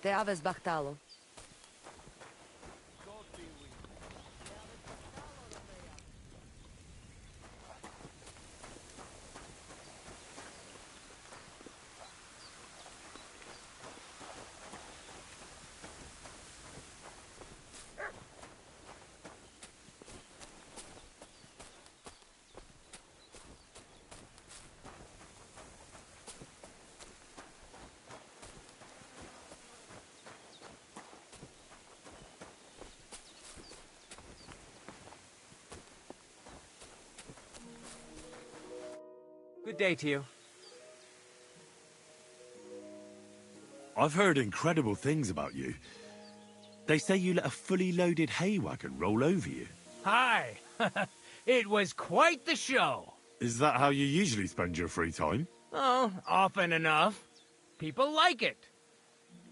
Te aves Bachtalo. Good day to you. I've heard incredible things about you. They say you let a fully loaded hay wagon roll over you. Hi! It was quite the show! Is that how you usually spend your free time? Oh, often enough. People like it.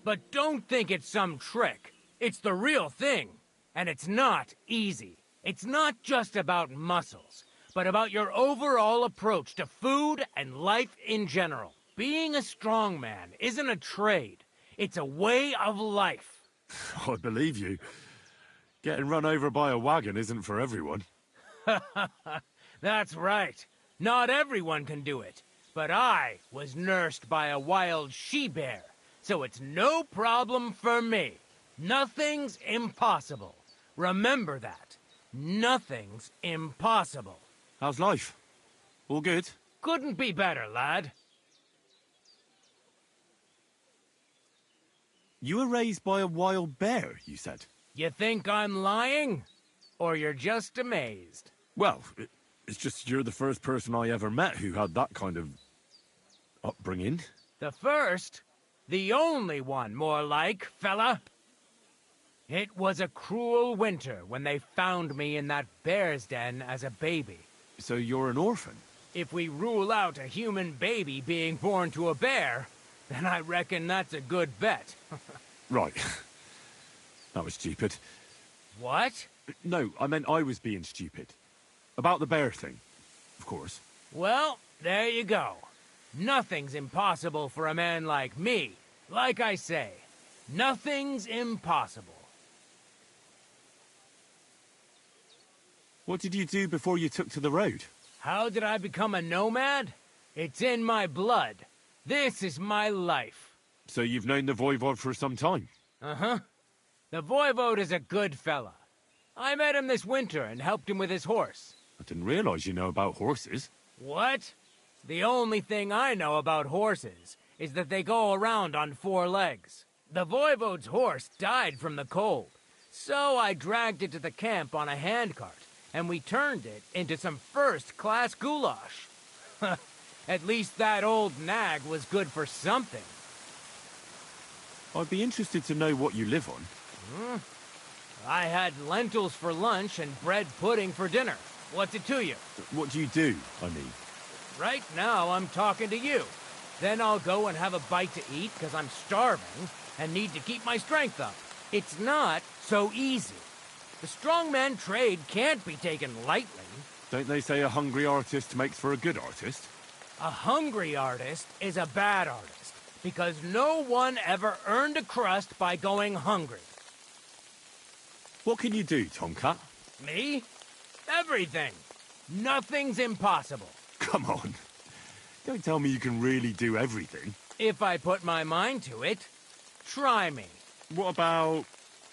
But don't think it's some trick. It's the real thing. And it's not easy. It's not just about muscles, but about your overall approach to food and life in general. Being a strongman isn't a trade. It's a way of life. I believe you. Getting run over by a wagon isn't for everyone. That's right. Not everyone can do it. But I was nursed by a wild she-bear, so it's no problem for me. Nothing's impossible. Remember that. Nothing's impossible. How's life? All good? Couldn't be better, lad. You were raised by a wild bear, you said? You think I'm lying? Or you're just amazed? Well, it's just you're the first person I ever met who had that kind of upbringing. The first? The only one, more like, fella. It was a cruel winter when they found me in that bear's den as a baby. So you're an orphan? If we rule out a human baby being born to a bear, then I reckon that's a good bet. Right. That was stupid. What? No, I meant I was being stupid. About the bear thing, of course. Well, there you go. Nothing's impossible for a man like me. Like I say, nothing's impossible. What did you do before you took to the road? How did I become a nomad? It's in my blood. This is my life. So you've known the Voivod for some time? Uh-huh. The Voivode is a good fella. I met him this winter and helped him with his horse. I didn't realize you know about horses. What? The only thing I know about horses is that they go around on 4 legs. The Voivode's horse died from the cold, so I dragged it to the camp on a handcart, and we turned it into some first-class goulash. At least that old nag was good for something. I'd be interested to know what you live on. I had lentils for lunch and bread pudding for dinner. What's it to you? What do you do, I mean? Right now, I'm talking to you. Then I'll go and have a bite to eat, because I'm starving and need to keep my strength up. It's not so easy. The strongman trade can't be taken lightly. Don't they say a hungry artist makes for a good artist? A hungry artist is a bad artist, because no one ever earned a crust by going hungry. What can you do, Tomcat? Me? Everything. Nothing's impossible. Come on. Don't tell me you can really do everything. If I put my mind to it. Try me. What about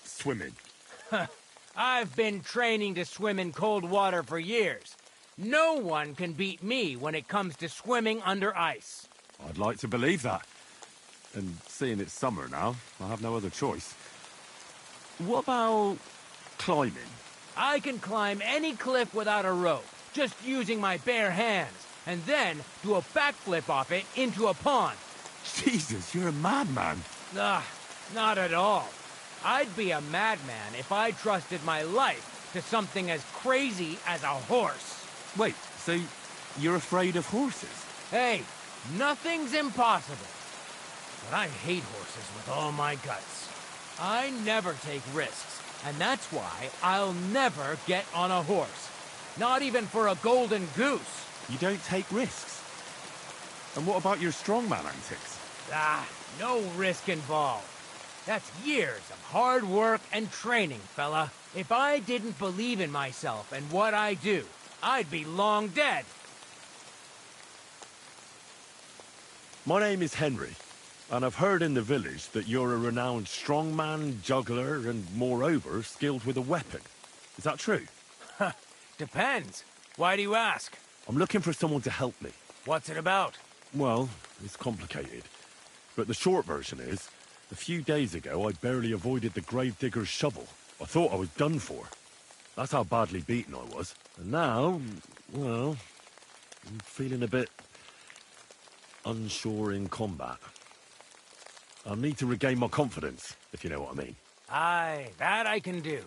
swimming? I've been training to swim in cold water for years. No one can beat me when it comes to swimming under ice. I'd like to believe that. And seeing it's summer now, I have no other choice. What about climbing? I can climb any cliff without a rope, just using my bare hands, and then do a backflip off it into a pond. Jesus, you're a madman. Not at all. I'd be a madman if I trusted my life to something as crazy as a horse. Wait, so you're afraid of horses? Hey, nothing's impossible. But I hate horses with all my guts. I never take risks, and that's why I'll never get on a horse. Not even for a golden goose. You don't take risks? And what about your strongman antics? No risk involved. That's years of hard work and training, fella. If I didn't believe in myself and what I do, I'd be long dead. My name is Henry, and I've heard in the village that you're a renowned strongman, juggler, and moreover, skilled with a weapon. Is that true? Depends. Why do you ask? I'm looking for someone to help me. What's it about? Well, it's complicated. But the short version is, a few days ago I barely avoided the gravedigger's shovel. I thought I was done for. That's how badly beaten I was. And now, well, I'm feeling a bit unsure in combat. I'll need to regain my confidence, if you know what I mean. Aye, that I can do.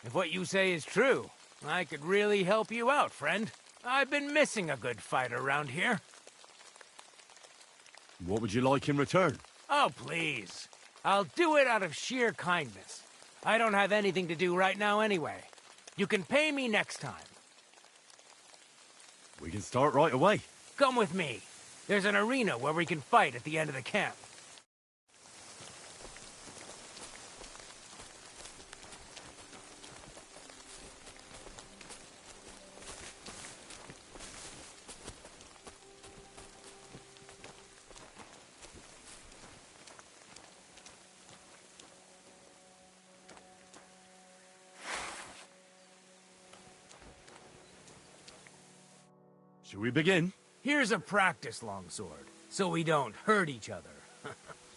If what you say is true, I could really help you out, friend. I've been missing a good fight around here. What would you like in return? Oh, please. I'll do it out of sheer kindness. I don't have anything to do right now anyway. You can pay me next time. We can start right away. Come with me. There's an arena where we can fight at the end of the camp. Shall we begin? Here's a practice longsword, so we don't hurt each other.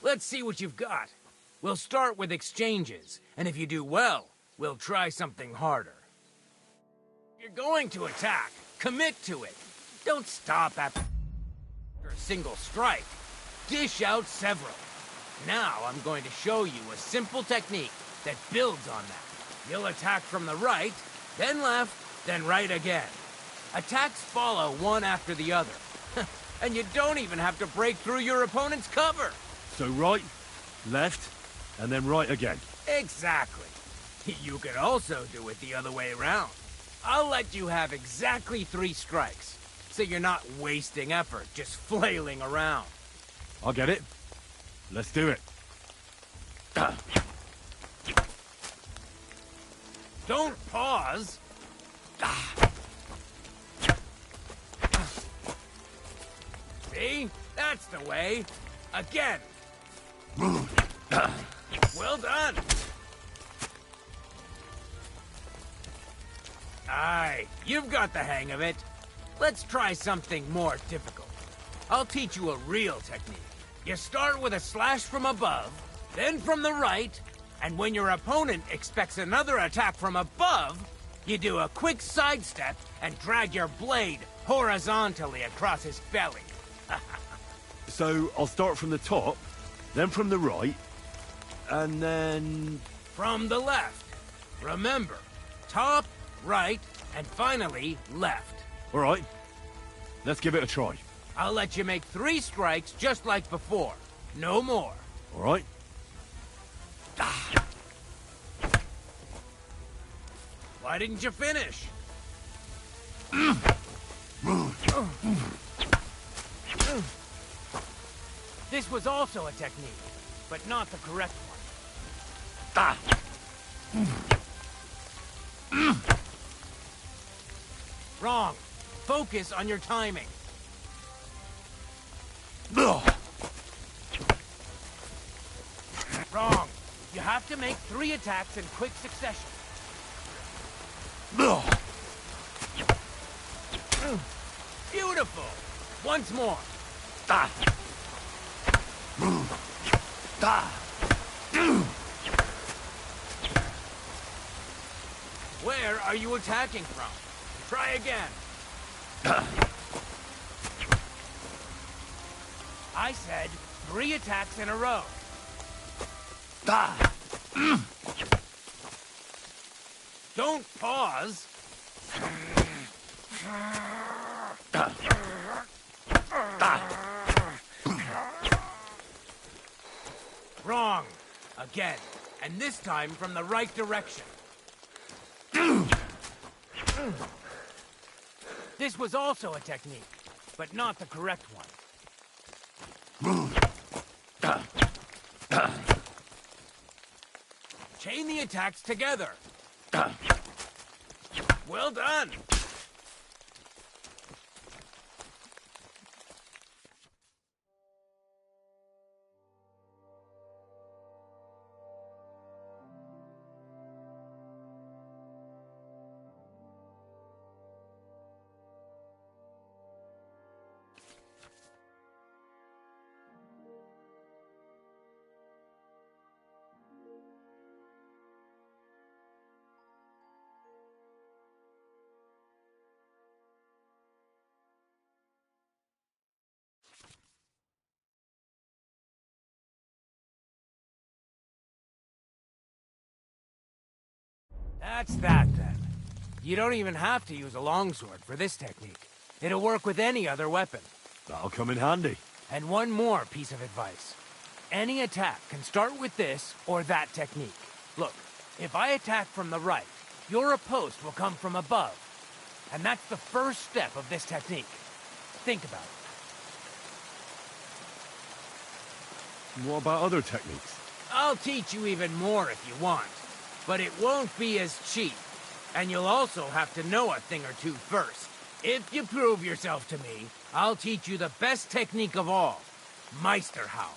Let's see what you've got. We'll start with exchanges, and if you do well, we'll try something harder. You're going to attack. Commit to it. Don't stop after a single strike. Dish out several. Now I'm going to show you a simple technique that builds on that. You'll attack from the right, then left, then right again. Attacks follow one after the other. And you don't even have to break through your opponent's cover. So right, left, and then right again. Exactly. You could also do it the other way around. I'll let you have exactly 3 strikes, so you're not wasting effort just flailing around. I'll get it. Let's do it. Don't pause. See? That's the way. Again. Well done. Aye, you've got the hang of it. Let's try something more difficult. I'll teach you a real technique. You start with a slash from above, then from the right, and when your opponent expects another attack from above, you do a quick sidestep and drag your blade horizontally across his belly. So I'll start from the top, then from the right, and then... From the left. Remember, top, right, and finally, left. All right, let's give it a try. I'll let you make 3 strikes just like before. No more. All right? Why didn't you finish? This was also a technique, but not the correct one. Wrong. Focus on your timing. Wrong. You have to make 3 attacks in quick succession. Beautiful. Once more. Where are you attacking from? Try again. I said 3 attacks in a row. Don't pause. Wrong. Again. And this time from the right direction. This was also a technique, but not the correct one. Chain the attacks together. Well done. That's that, then. You don't even have to use a longsword for this technique. It'll work with any other weapon. That'll come in handy. And one more piece of advice. Any attack can start with this or that technique. Look, if I attack from the right, your riposte will come from above. And that's the first step of this technique. Think about it. What about other techniques? I'll teach you even more if you want. But it won't be as cheap. And you'll also have to know a thing or two first. If you prove yourself to me, I'll teach you the best technique of all. Meisterhowl.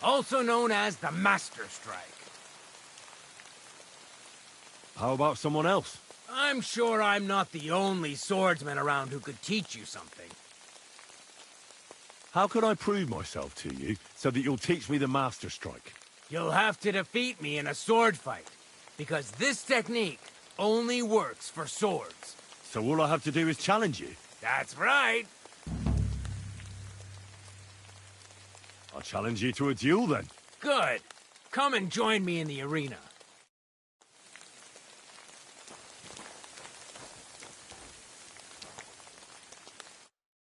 Also known as the Master Strike. How about someone else? I'm sure I'm not the only swordsman around who could teach you something. How can I prove myself to you so that you'll teach me the Master Strike? You'll have to defeat me in a sword fight. Because this technique only works for swords. So all I have to do is challenge you? That's right. I'll challenge you to a duel then. Good. Come and join me in the arena.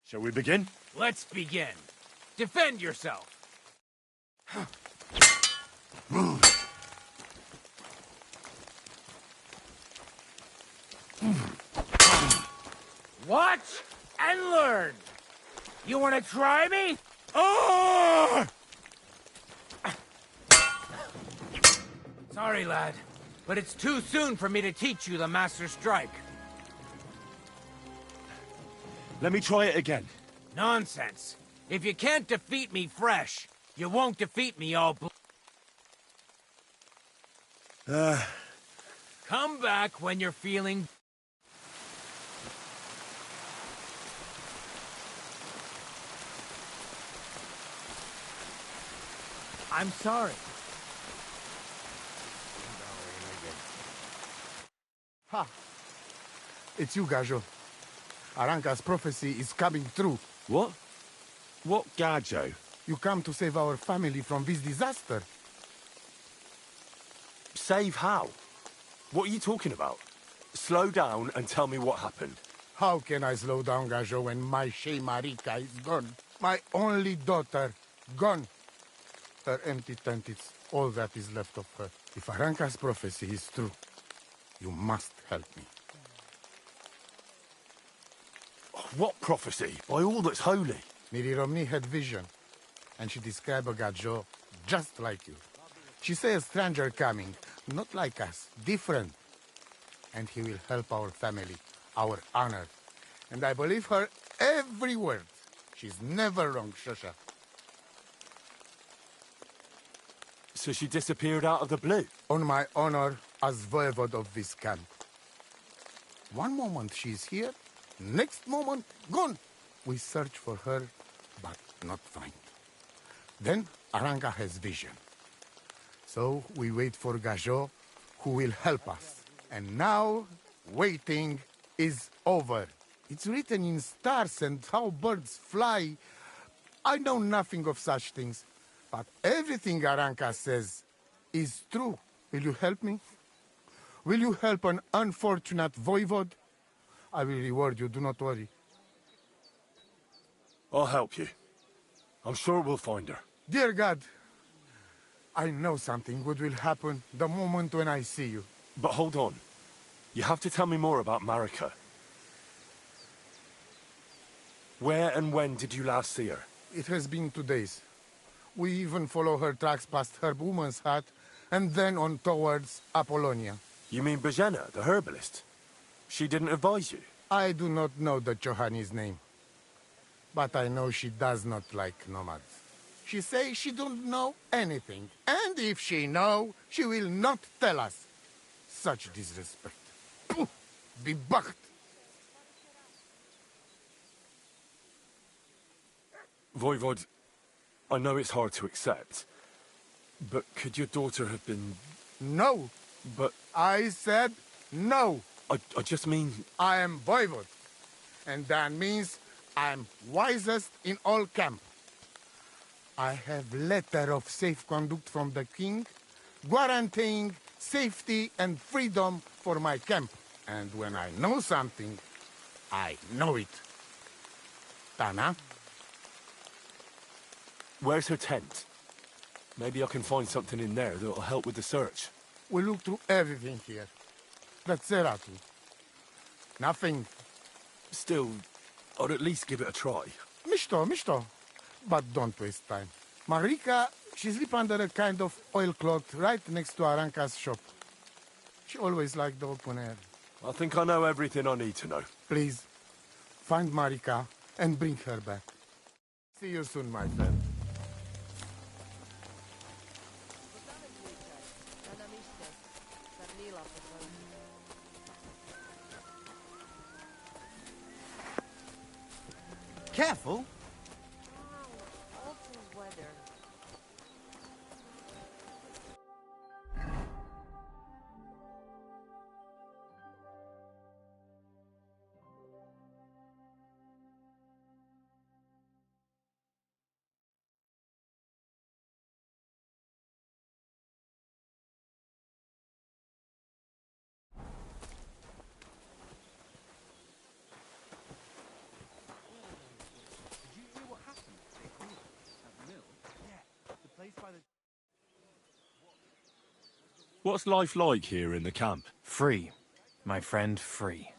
Shall we begin? Let's begin. Defend yourself. Watch and learn. You want to try me? Ah! Sorry, lad, but it's too soon for me to teach you the Master Strike. Let me try it again. Nonsense. If you can't defeat me fresh, you won't defeat me all Come back when you're feeling... I'm sorry. Ha! It's you, Gajo. Arranca's prophecy is coming true. What? What Gajo? You come to save our family from this disaster. Save how? What are you talking about? Slow down and tell me what happened. How can I slow down, Gajo, when my Shea Marika is gone? My only daughter, gone. Her empty tent is all that is left of her. If Arranca's prophecy is true, you must help me. What prophecy? By all that's holy. Miri Romney had vision, and she described a Gajo just like you. She say a stranger coming, not like us, different. And he will help our family, our honor. And I believe her every word. She's never wrong, Shosha. So she disappeared out of the blue? On my honor as voivode of this camp. One moment she's here, next moment gone. We search for her, but not find. Then Arranca has vision. So we wait for Gajo, who will help us. And now, waiting is over. It's written in stars and how birds fly. I know nothing of such things. But everything Arranca says is true. Will you help me? Will you help an unfortunate voivode? I will reward you, do not worry. I'll help you. I'm sure we'll find her. Dear God, I know something good will happen the moment when I see you. But hold on. You have to tell me more about Marika. Where and when did you last see her? It has been 2 days. We even follow her tracks past her woman's hut and then on towards Apollonia. You mean Bojana, the herbalist? She didn't advise you? I do not know the Johanni's name, but I know she does not like nomads. She say she don't know anything, and if she know, she will not tell us. Such disrespect. Pooh! Be bucked! Voivod, I know it's hard to accept, but could your daughter have been... No! But I said no! I just mean... I am Voivod, and that means I'm wisest in all camp. I have letter of safe conduct from the king, guaranteeing safety and freedom for my camp. And when I know something, I know it. Tana? Where's her tent? Maybe I can find something in there that'll help with the search. We look through everything here. That's Zeratu. Nothing. Still, I'd at least give it a try. Mishto. But don't waste time. Marika, she sleep under a kind of oilcloth right next to Aranka's shop. She always liked the open air. I think I know everything I need to know. Please, find Marika and bring her back. See you soon, my friend. Careful! What's life like here in the camp? Free, my friend, free.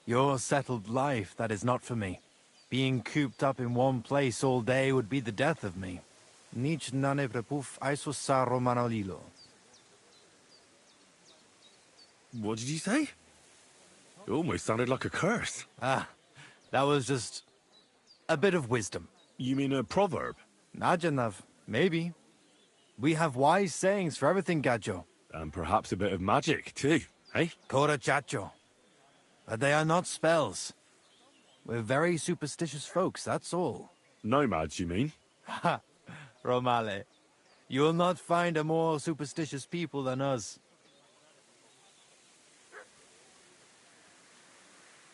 Your settled life, that is not for me. Being cooped up in one place all day would be the death of me. Nic nane prepuf aiso saro manolilo. What did you say? It almost sounded like a curse. Ah, that was just a bit of wisdom. You mean a proverb? Najanav, maybe. We have wise sayings for everything, Gajo. And perhaps a bit of magic, too, eh? Kora chacho. But they are not spells. We're very superstitious folks, that's all. Nomads, you mean? Ha! Romale. You will not find a more superstitious people than us.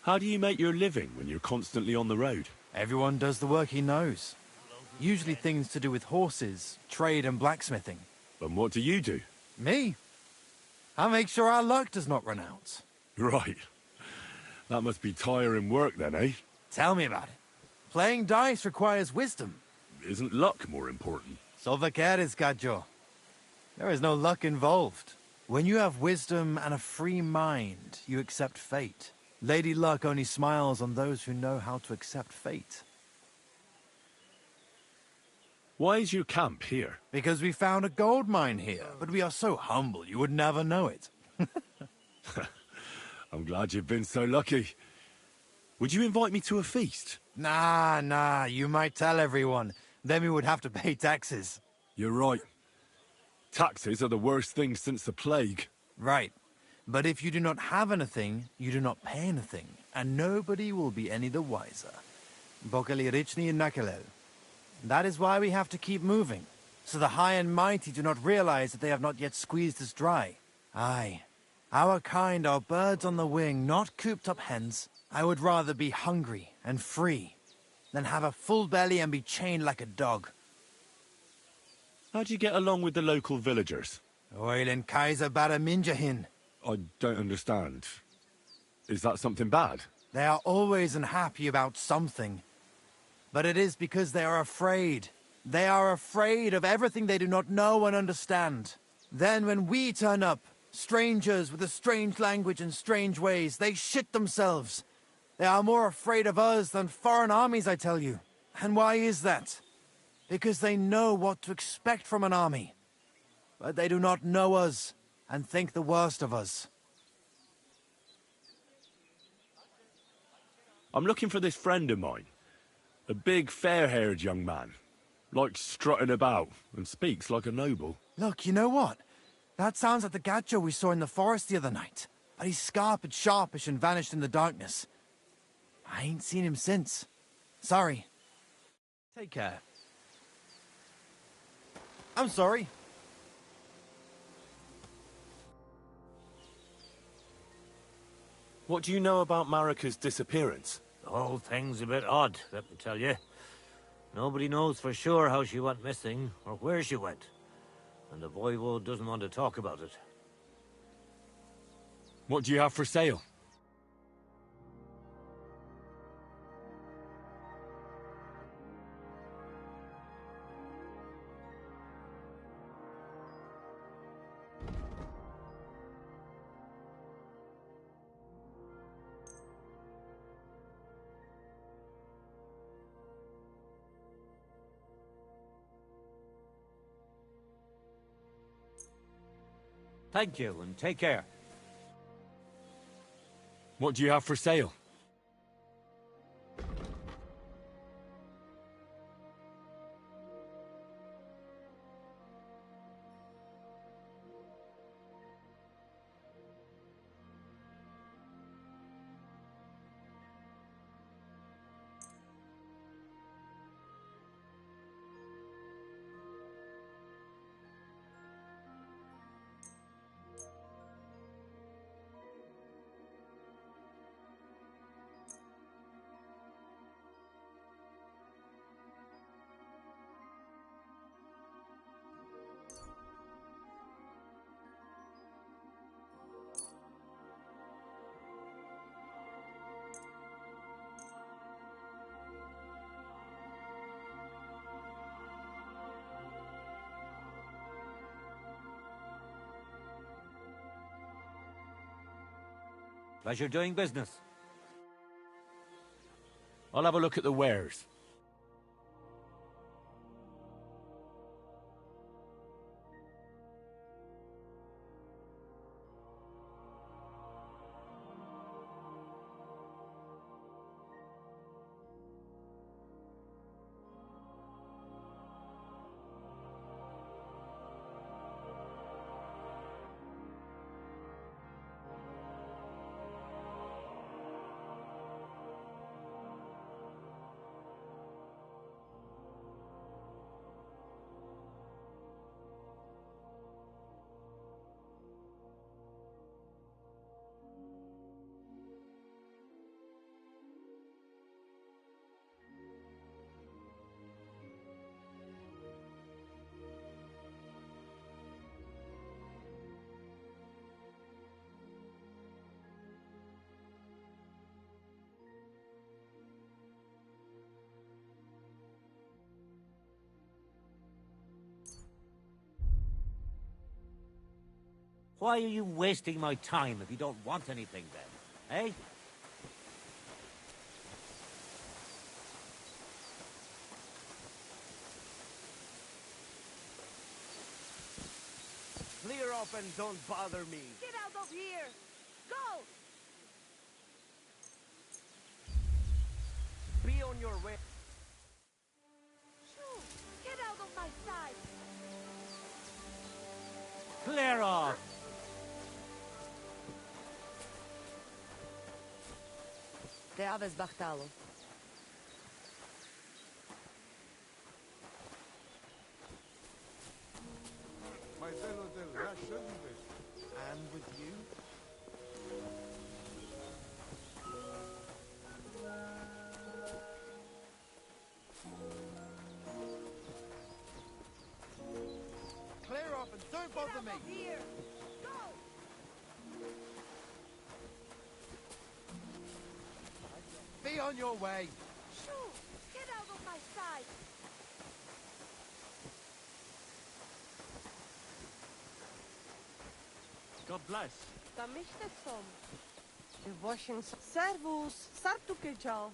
How do you make your living when you're constantly on the road? Everyone does the work he knows. Usually things to do with horses, trade and blacksmithing. And what do you do? Me? I make sure our luck does not run out. Right. That must be tiring work then, eh? Tell me about it. Playing dice requires wisdom. Isn't luck more important? Solvaqueres, Gajo. There is no luck involved. When you have wisdom and a free mind, you accept fate. Lady Luck only smiles on those who know how to accept fate. Why is your camp here? Because we found a gold mine here, but we are so humble you would never know it. I'm glad you've been so lucky. Would you invite me to a feast? Nah, you might tell everyone. Then we would have to pay taxes. You're right. Taxes are the worst thing since the plague. Right. But if you do not have anything, you do not pay anything, and nobody will be any the wiser. Bokali Richni and Nakalel. That is why we have to keep moving, so the high and mighty do not realize that they have not yet squeezed us dry. Aye, our kind are birds on the wing, not cooped up hens. I would rather be hungry and free than have a full belly and be chained like a dog. How do you get along with the local villagers? Oilen Kaiser Baraminjahin. I don't understand. Is that something bad? They are always unhappy about something. But it is because they are afraid. They are afraid of everything they do not know and understand. Then when we turn up, strangers with a strange language and strange ways, they shit themselves. They are more afraid of us than foreign armies, I tell you. And why is that? Because they know what to expect from an army. but they do not know us and think the worst of us. I'm looking for this friend of mine. A big, fair-haired young man. Likes strutting about and speaks like a noble. Look, you know what? That sounds like the Gacho we saw in the forest the other night. But he's scarped, sharpish, and vanished in the darkness. I ain't seen him since. Sorry. Take care. I'm sorry. What do you know about Marika's disappearance? The whole thing's a bit odd, let me tell you. Nobody knows for sure how she went missing, or where she went. And the Voivode doesn't want to talk about it. What do you have for sale? Thank you, and take care. What do you have for sale? Pleasure doing business. I'll have a look at the wares. Why are you wasting my time if you don't want anything then? Eh? Clear up and don't bother me. Get out of here! Go! Be on your way. Shoo! Get out of my sight! Clear off! Te aves Bartalo. My fellow del Rashenvis. And with you? Clear off and don't bother Get me. out of here! Go! Be on your way. Shoo! Get out of my sight! God bless. Tamiște som. Devotion. Servus! Sartu kečal.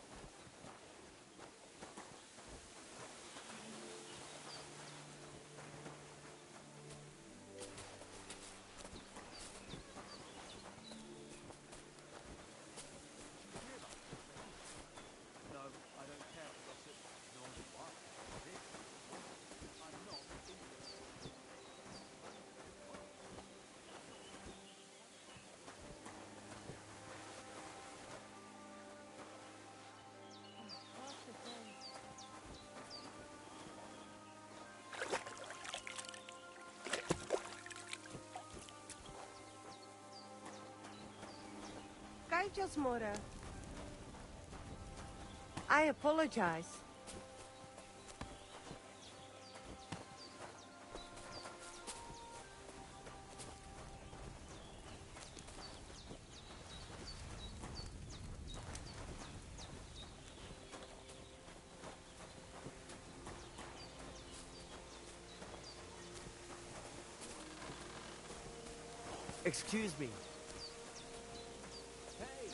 courageous, Mora. I apologize. Excuse me. Hey,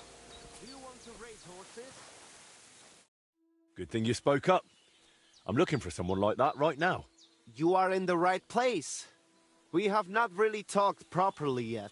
do you want to race horses? Good thing you spoke up. I'm looking for someone like that right now. You are in the right place. We have not really talked properly yet,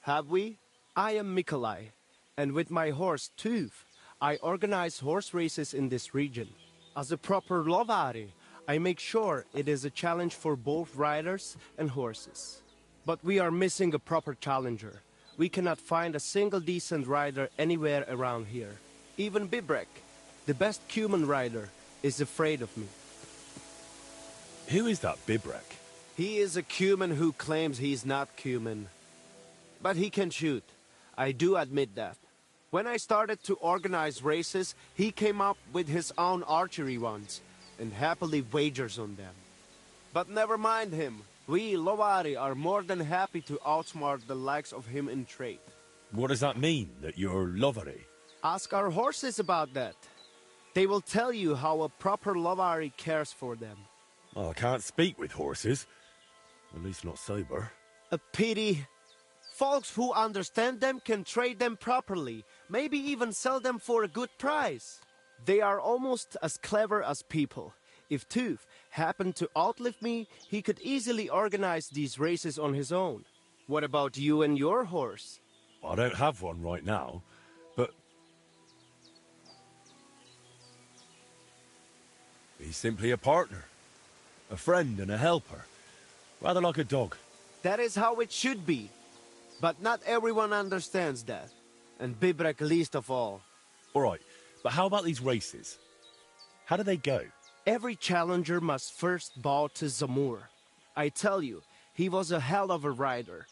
have we? I am Mikolai, and with my horse Tooth, I organize horse races in this region. As a proper Lovari, I make sure it is a challenge for both riders and horses. But we are missing a proper challenger. We cannot find a single decent rider anywhere around here. Even Bibrek, the best human rider, is afraid of me. Who is that Bibrek? He is a human who claims he's not human. But he can shoot. I do admit that. When I started to organize races, he came up with his own archery ones, and happily wagers on them. But never mind him. We, Lovari, are more than happy to outsmart the likes of him in trade. What does that mean, that you're Lovari? Ask our horses about that. They will tell you how a proper Lovari cares for them. Oh, I can't speak with horses. At least not sober. A pity. Folks who understand them can trade them properly, maybe even sell them for a good price. They are almost as clever as people. If Tooth happened to outlive me, he could easily organize these races on his own. What about you and your horse? I don't have one right now, but... he's simply a partner. A friend and a helper. Rather like a dog. That is how it should be. But not everyone understands that. And Bibrek least of all. All right, but how about these races? How do they go? Every challenger must first bow to Zamur. I tell you, he was a hell of a rider.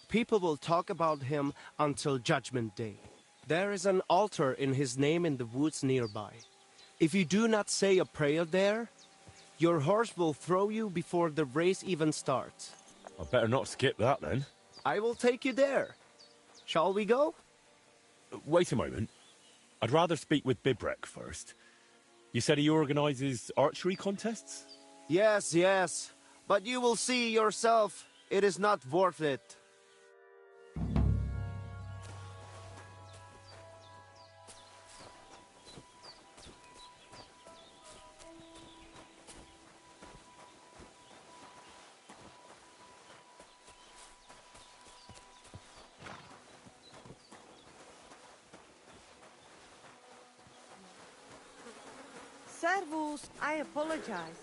People will talk about him until Judgment Day. There is an altar in his name in the woods nearby. If you do not say a prayer there, your horse will throw you before the race even starts. I better not skip that then. I will take you there. Shall we go? Wait a moment. I'd rather speak with Bibrek first. You said he organizes archery contests? Yes, yes. But you will see yourself, it is not worth it. Servus, I apologize.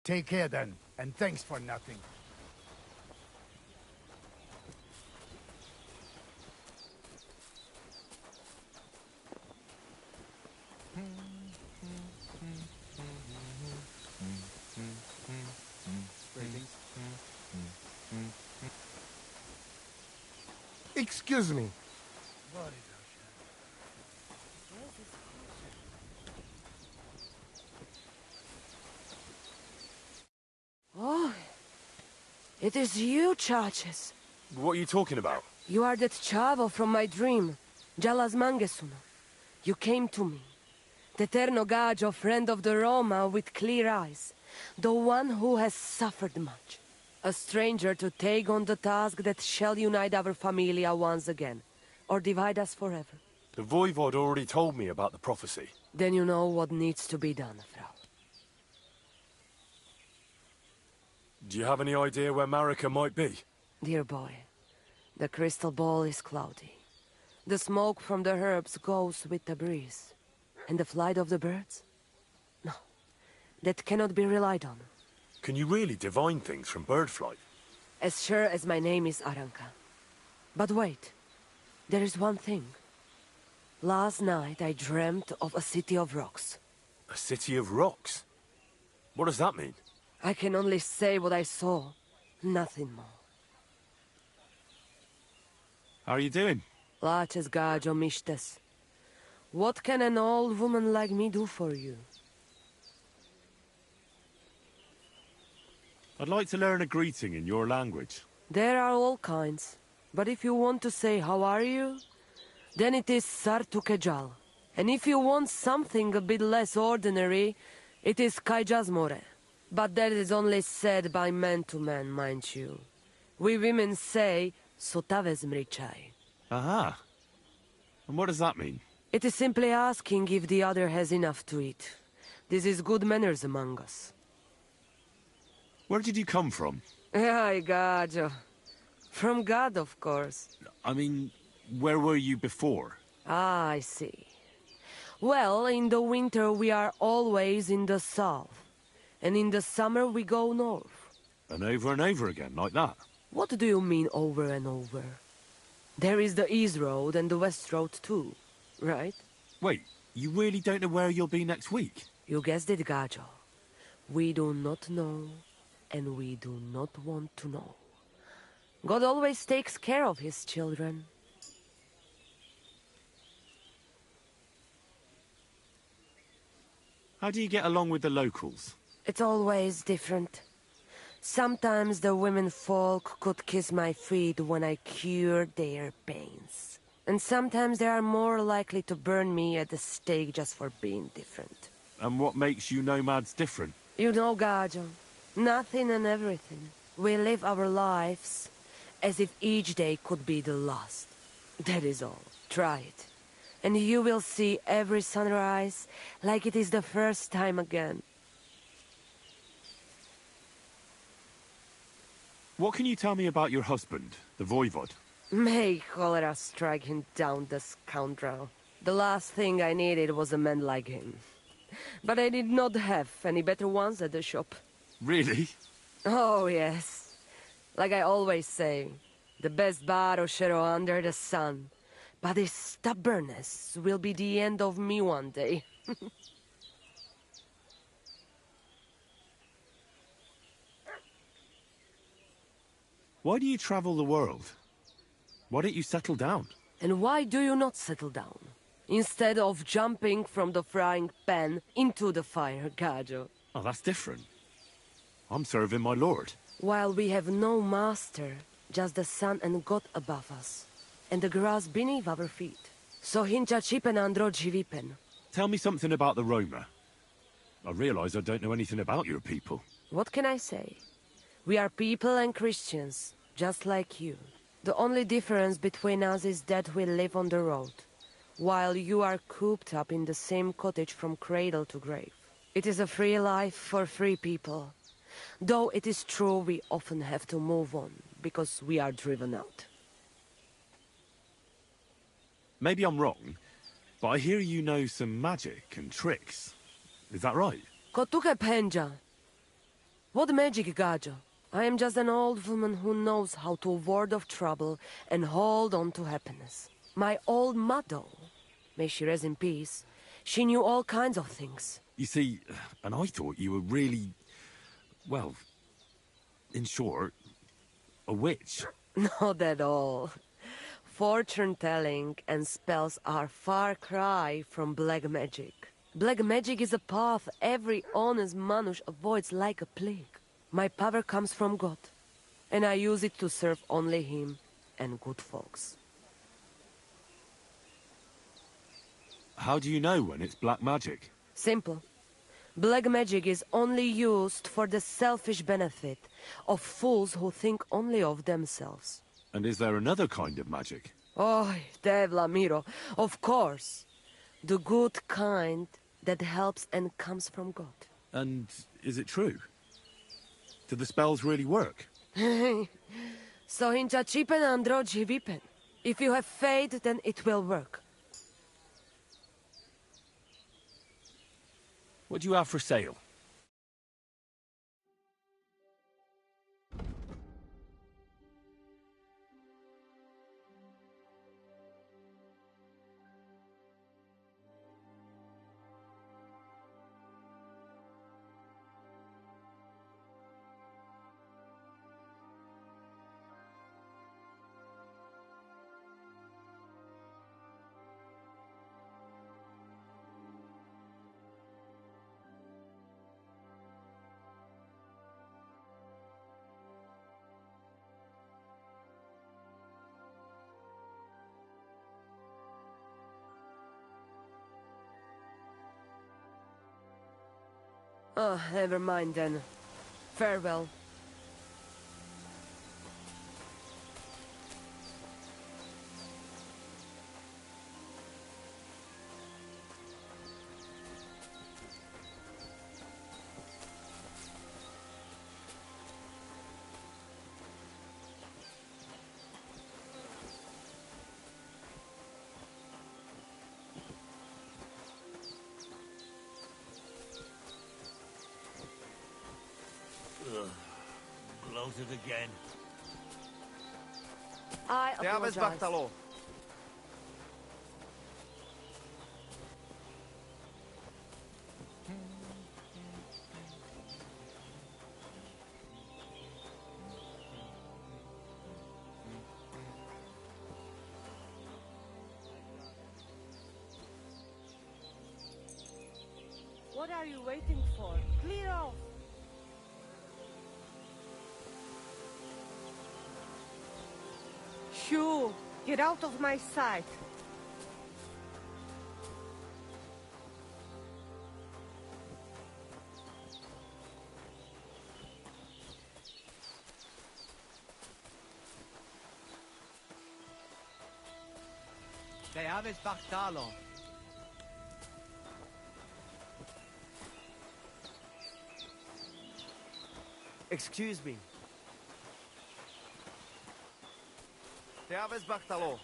Take care then, and thanks for nothing. Excuse me. Oh, it is you, Charges. What are you talking about? You are that chavo from my dream, Jalas Mangesuno. You came to me. The Ternogajo, friend of the Roma with clear eyes. The one who has suffered much. A stranger to take on the task that shall unite our familia once again. Or divide us forever. The Voivod already told me about the prophecy. Then you know what needs to be done, Frau. Do you have any idea where Marika might be? Dear boy, the crystal ball is cloudy. The smoke from the herbs goes with the breeze. And the flight of the birds? No, that cannot be relied on. Can you really divine things from bird flight? As sure as my name is Aranka. But wait, there is one thing. Last night I dreamt of a city of rocks. A city of rocks? What does that mean? I can only say what I saw, nothing more. How are you doing? Laches gajo mishtes. What can an old woman like me do for you? I'd like to learn a greeting in your language. There are all kinds. But if you want to say how are you, then it is Sartukejal. And if you want something a bit less ordinary, it is Kaijazmore. But that is only said by man to man, mind you. We women say, Sotavez mrichai. Aha. And what does that mean? It is simply asking if the other has enough to eat. This is good manners among us. Where did you come from? Ay, gajo. From God, of course. I mean, where were you before? Ah, I see. Well, in the winter we are always in the south. And in the summer we go north. And over again, like that? What do you mean over and over? There is the East Road and the West Road too, right? Wait, you really don't know where you'll be next week? You guessed it, Gajo. We do not know, and we do not want to know. God always takes care of his children. How do you get along with the locals? It's always different. Sometimes the women folk could kiss my feet when I cured their pains. And sometimes they are more likely to burn me at the stake just for being different. And what makes you nomads different? You know, Gajo, nothing and everything. We live our lives as if each day could be the last. That is all. Try it. And you will see every sunrise like it is the first time again. What can you tell me about your husband, the Voivod? May cholera strike him down, the scoundrel. The last thing I needed was a man like him. But I did not have any better ones at the shop. Really? Oh, yes. Like I always say, the best baroshero under the sun. But his stubbornness will be the end of me one day. Why do you travel the world? Why don't you settle down? And why do you not settle down? Instead of jumping from the frying pan into the fire, Gajo. Oh, that's different. I'm serving my lord. While we have no master, just the sun and God above us. And the grass beneath our feet. So hincha chipen andro jivipen. Tell me something about the Roma. I realize I don't know anything about your people. What can I say? We are people and Christians, just like you. The only difference between us is that we live on the road, while you are cooped up in the same cottage from cradle to grave. It is a free life for free people. Though it is true we often have to move on, because we are driven out. Maybe I'm wrong, but I hear you know some magic and tricks. Is that right? Kotuke penja. What magic, Gajo? I am just an old woman who knows how to ward off trouble and hold on to happiness. My old mother, may she rest in peace, she knew all kinds of things. You see, and I thought you were really, well, in short, a witch. Not at all. Fortune-telling and spells are far cry from black magic. Black magic is a path every honest manush avoids like a plague. My power comes from God. and I use it to serve only him and good folks. How do you know when it's black magic? Simple. Black magic is only used for the selfish benefit of fools who think only of themselves. And is there another kind of magic? Oh, Dave Lamiro, of course. The good kind that helps and comes from God. And is it true? Do the spells really work? So hincha chipen andro jivipen. If you have faith, then it will work. What do you have for sale? Oh, never mind then. Farewell. Bloated again. I Teaves apologize. Bartalo. What are you waiting for? Clear off! Shoo! Get out of my sight! Teaves Bartalo. Excuse me. Teaves Bartalo.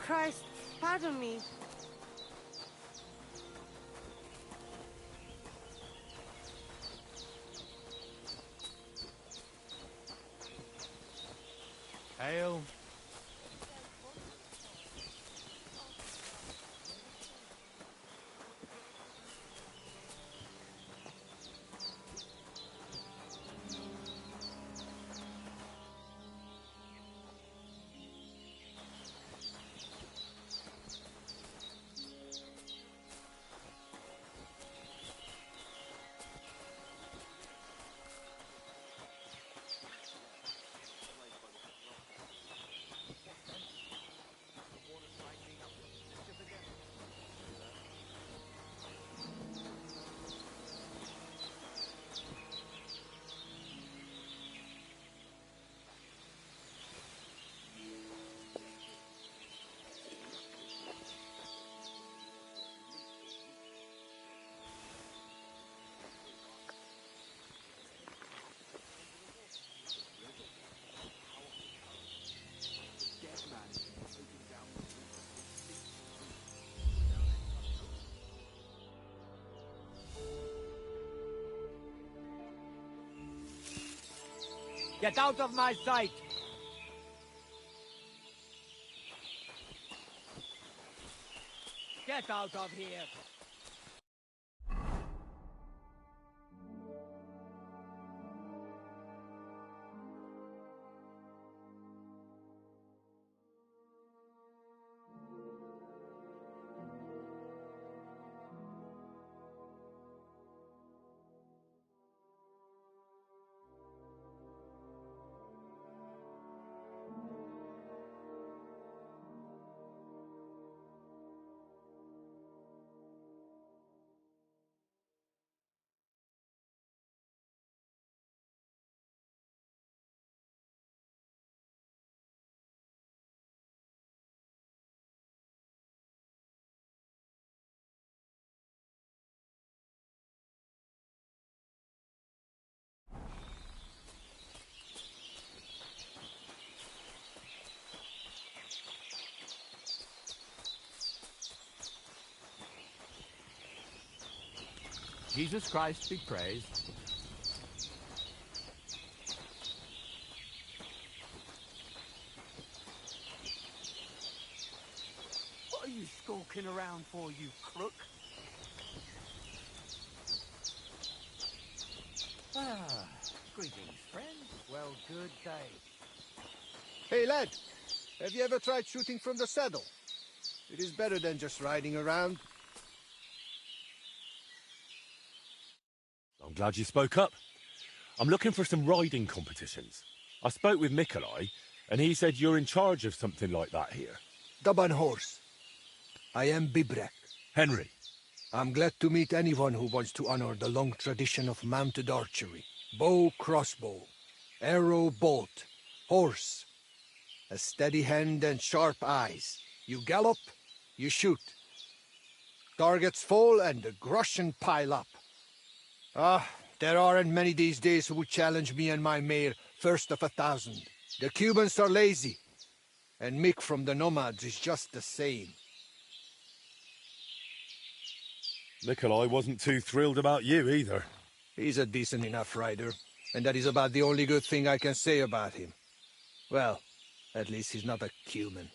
Christ, pardon me. Hail. Get out of my sight! Get out of here! Jesus Christ be praised. What are you skulking around for, you crook? Ah, greetings, friends. Well, good day. Hey, lad. Have you ever tried shooting from the saddle? It is better than just riding around. I'm glad you spoke up. I'm looking for some riding competitions. I spoke with Mikolai, and he said you're in charge of something like that here. Daban horse. I am Bibrek. Henry. I'm glad to meet anyone who wants to honor the long tradition of mounted archery. Bow, crossbow, arrow, bolt, horse. A steady hand and sharp eyes. You gallop, you shoot. Targets fall and the groschen pile up. There aren't many these days who would challenge me and my mare first of 1,000. The Cubans are lazy, and Mick from the Nomads is just the same. Mikolai wasn't too thrilled about you either. He's a decent enough rider, and that is about the only good thing I can say about him. Well, at least he's not a Cuman.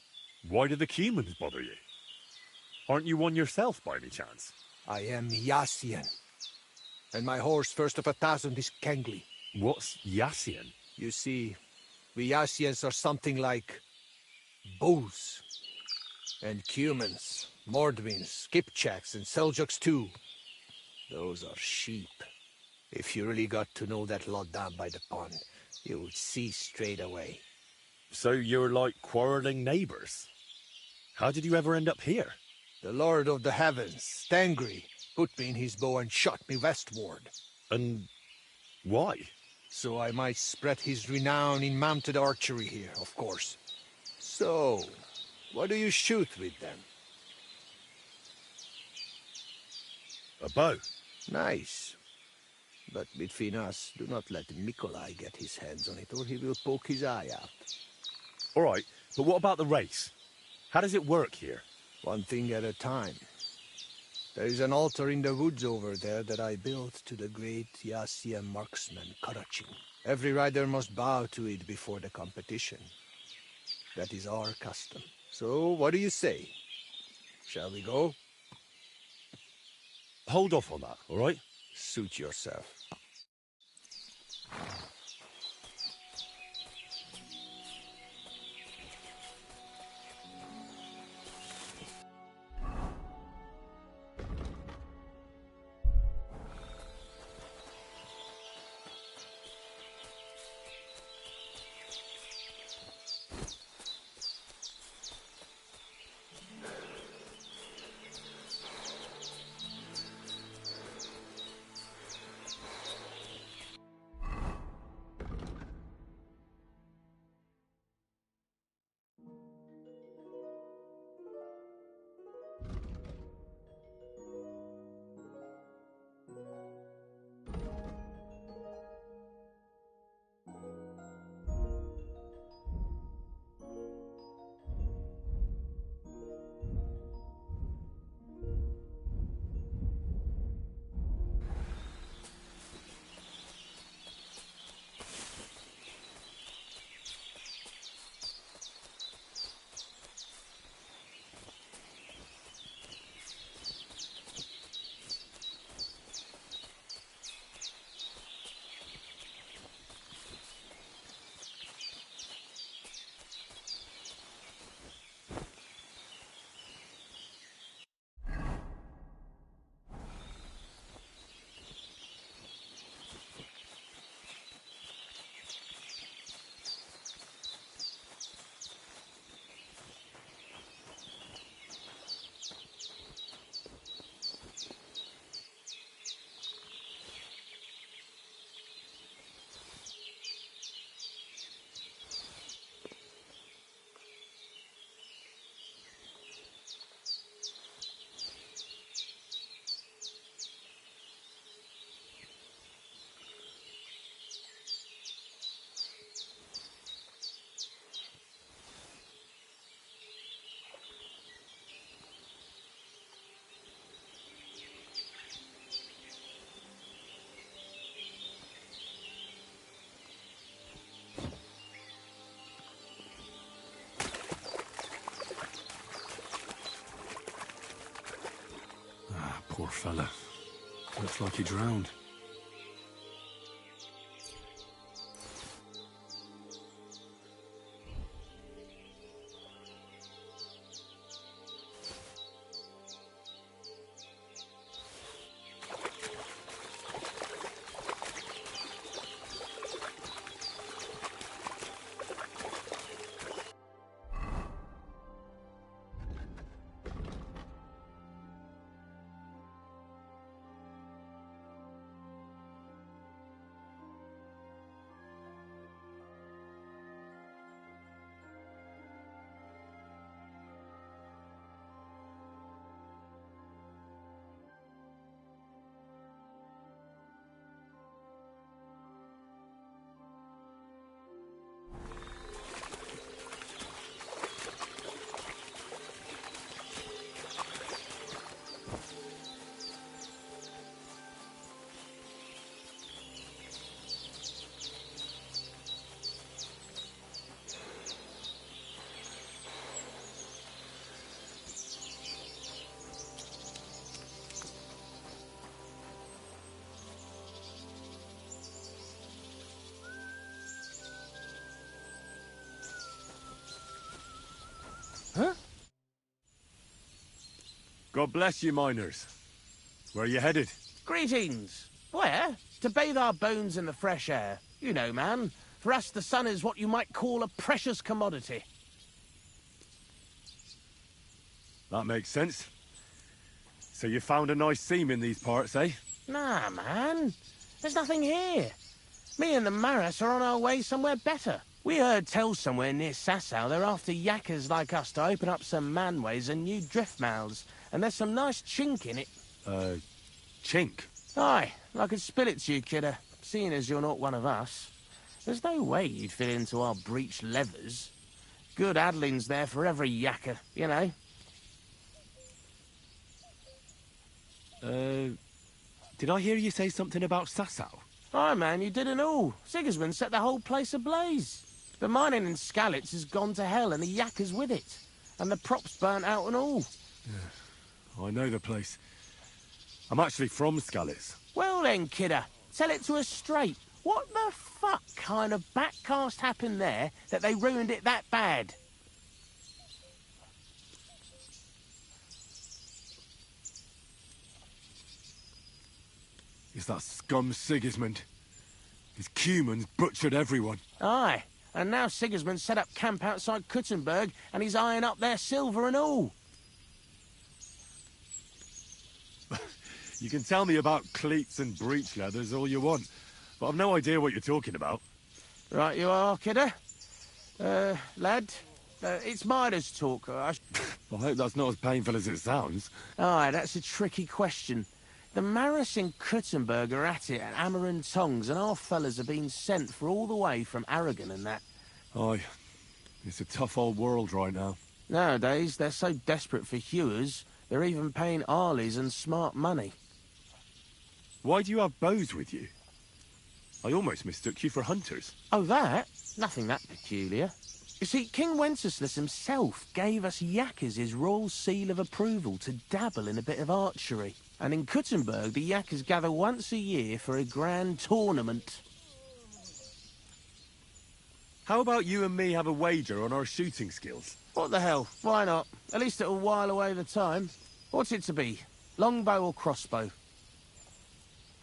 Why do the Cumans bother you? Aren't you one yourself by any chance? I am Yassian. And my horse, first of 1,000, is Kengli. What's Yassian? You see, we Yassians are something like bulls. And Cumans, Mordvins, Kipchaks, and Seljuks too. Those are sheep. If you really got to know that lot down by the pond, you would see straight away. So you're like quarreling neighbors. How did you ever end up here? The Lord of the Heavens, Stangri, put me in his bow and shot me westward. And why? So I might spread his renown in mounted archery here, of course. So, what do you shoot with then? A bow. Nice. But between us, do not let Mikolai get his hands on it, or he will poke his eye out. All right, but what about the race? How does it work here? One thing at a time. There is an altar in the woods over there that I built to the great Yassian marksman, Karachin. Every rider must bow to it before the competition. That is our custom. So, what do you say? Shall we go? Hold off on that, all right? Suit yourself. Poor fella. Looks like he drowned. Huh? God bless you, miners. Where are you headed? Greetings. Where? To bathe our bones in the fresh air. You know, man. For us, the sun is what you might call a precious commodity. That makes sense. So you found a nice seam in these parts, eh? Nah, man. There's nothing here. Me and the Maras are on our way somewhere better. We heard tell somewhere near Sasau they're after yakkers like us to open up some manways and new drift mouths. And there's some nice chink in it. Chink? Aye, I could spill it to you, kidder, seeing as you're not one of us. There's no way you'd fit into our breech levers. Good addling's there for every yakker, you know. Did I hear you say something about Sasau? Aye, man, you didn't all. Sigismund set the whole place ablaze. The mining in Skalitz has gone to hell and the yakkers with it. And the props burnt out and all. Yeah, I know the place. I'm actually from Skalitz. Well then, kidder, tell it to us straight. What the fuck kind of backcast happened there that they ruined it that bad? It's that scum Sigismund. His Cumans butchered everyone. Aye, and now Sigismund set up camp outside Kuttenberg and he's eyeing up their silver and all. You can tell me about cleats and breech leathers all you want, but I've no idea what you're talking about. Right you are, kidder. Lad, it's miners' talk. I hope that's not as painful as it sounds. Aye, that's a tricky question. The Maris in Kuttenberg are at it at hammer and tongs, and our fellas are being sent for all the way from Aragon and that. Aye, it's a tough old world right now. Nowadays, they're so desperate for hewers, they're even paying Arleys and smart money. Why do you have bows with you? I almost mistook you for hunters. Oh, that? Nothing that peculiar. You see, King Wenceslas himself gave us yakkers his royal seal of approval to dabble in a bit of archery. And in Kuttenberg, the yakkers gather once a year for a grand tournament. How about you and me have a wager on our shooting skills? What the hell? Why not? At least it'll while away the time. What's it to be? Longbow or crossbow?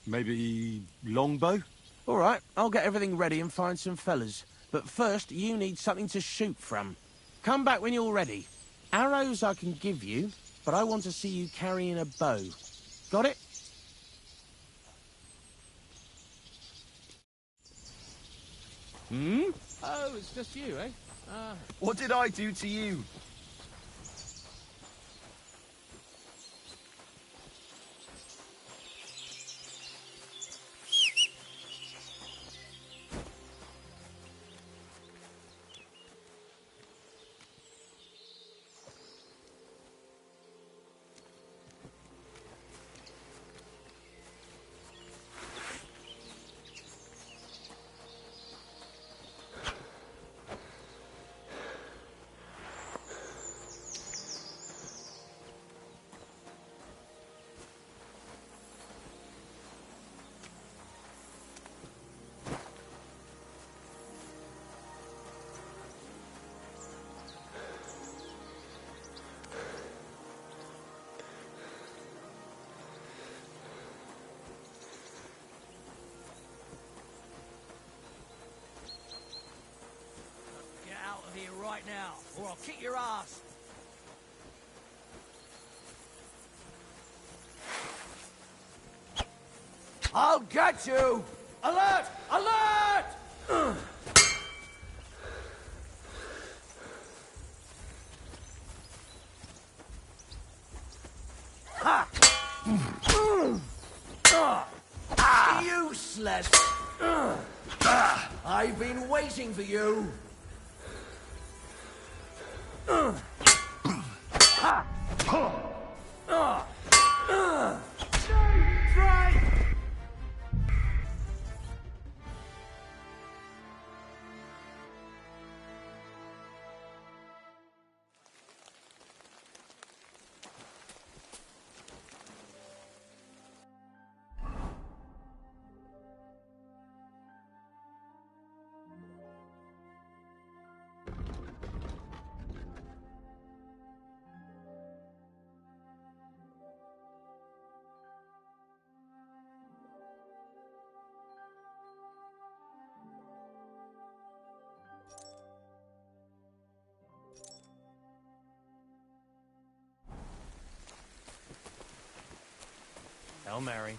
Maybe longbow? All right, I'll get everything ready and find some fellas. But first, you need something to shoot from. Come back when you're ready. Arrows I can give you, but I want to see you carrying a bow. Got it? Hmm? Oh, it's just you, eh? What did I do to you? now, or I'll kick your ass. I'll get you! Alert! Alert! Ha! Useless! I've been waiting for you! Hail Mary.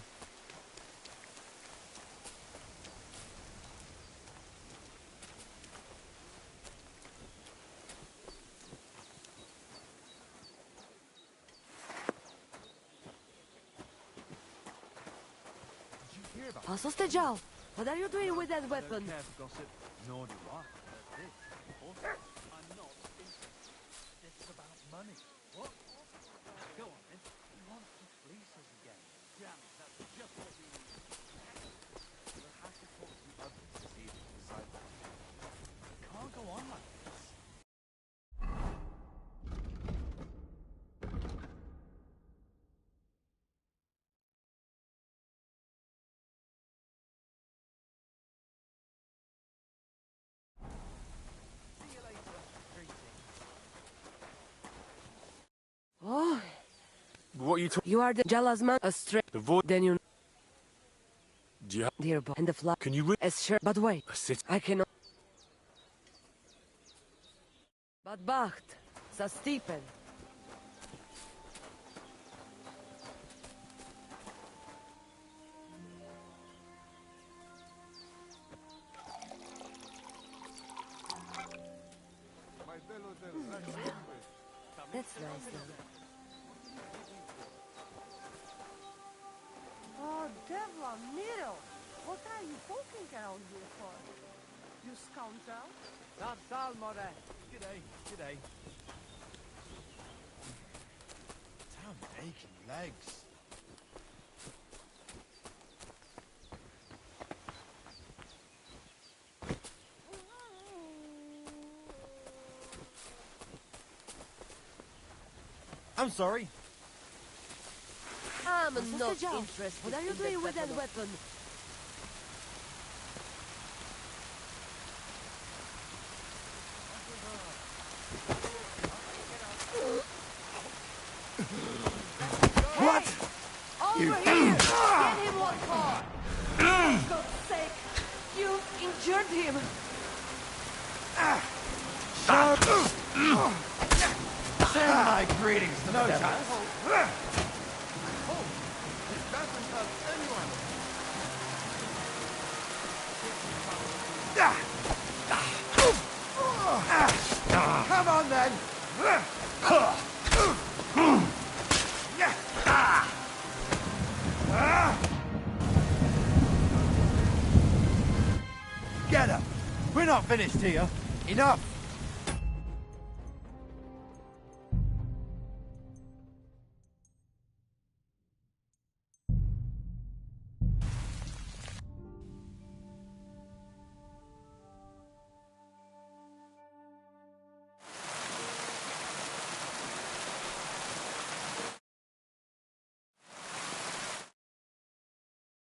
Sostegel, what are you doing with that weapon? Gossip, nor do I. I'm not interested. This is about money. What? Go on, then. He wants to fleece us again. Damn it, that's just what we need. We'll have to talk to the others to see if we can decide that. It can't go on like this. Oh, What are you talking? you are the jealous man, a straight. The voice. Then you, Do you have... dear boy, and the fly. Can you read? As sure, but wait, A city? I cannot. But Bacht, sa Stephen. That's nice. Oh, Devla, Nero, what are you poking around here for? You scoundrel? That's Salmore. G'day, g'day. Damn aching legs. I'm sorry. I'm not Sostegel, interested. what are you in doing with that weapon? What? Over here! Get him what for? For God's sake! You injured him! Send my greetings to the devil. Come on then. Get up. We're not finished here. Enough.